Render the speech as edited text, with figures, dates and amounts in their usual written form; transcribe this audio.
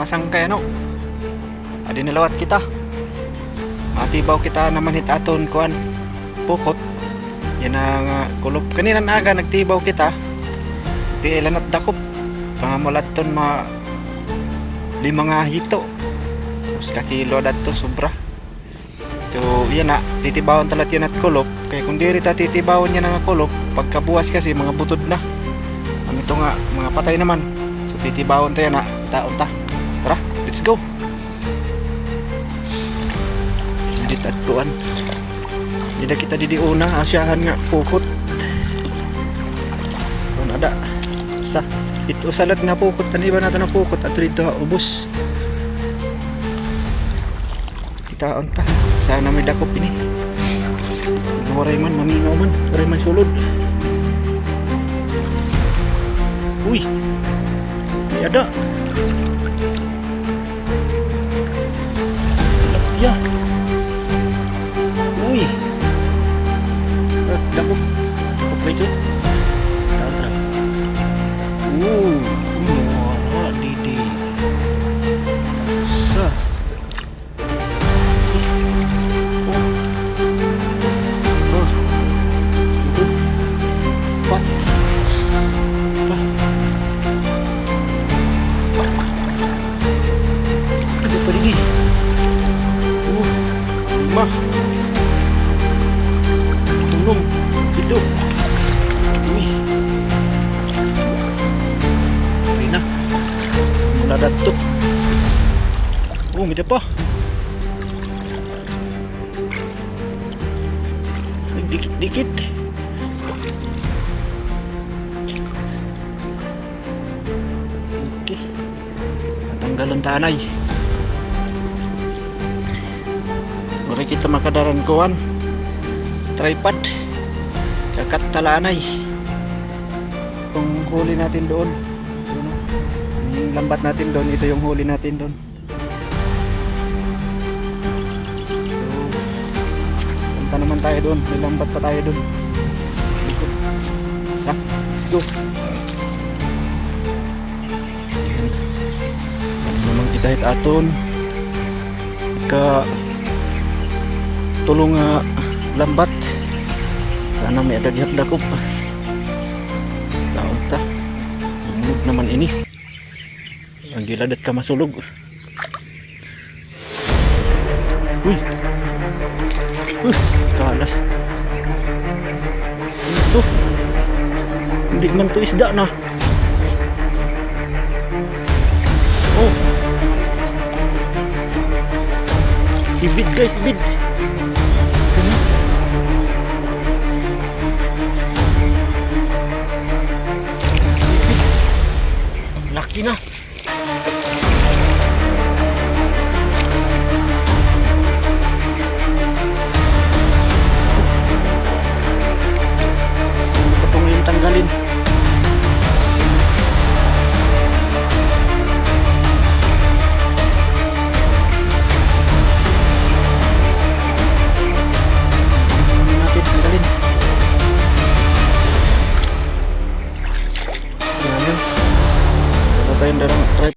masangkay ano. Adi nilawat kita. Matibaw kita naman hit aton kuan pukot. Yan ang kulop. Kanina aga nagtibaw kita. Ti ilan at dakop. Pangamulat ton lima nga hito. Us ka kilo dato sobra. So yan na, titibawon talat yan at kulop. Kaya kung diri ta titibawon yan nga kulop, pagkabuwas kasi mga butod na. Ang ito nga mga patay naman. So titibawon tayo na taon ta. Tara, let's go. Dito at kuan. Hindi kita didiuna, asyahan nga pukot. Kung ada sa ito salat nga pukot, taniba natin ang pukot at rito ubos. Kita ta. Sana may dakop ini. Waray man, mamingaw man, waray man sulod. Uy, may ada. Ya. Uy. Dakop. Dakop guys oh. Tara. Wala didi. Sa. Tulong itu. Uy. Rina. Mula dato. Oh, may pa. Dikit-dikit. Okay. Tatanggalan tanay. Mari kita makadaran kuan tripod kakat talanay kung huli natin doon yung lambat natin doon, ito yung huli natin doon. So punta naman tayo doon, may lambat pa tayo doon. Let's go. Naman kita hit aton ka tulong lambat. Sana may ada dihat dakop. Taon ta. Umud naman ini. Ang giladat ka masulog. Uy. Kalas. Ito. Hindi man to isda na. Oh. Ibid guys, ibid. Laki na.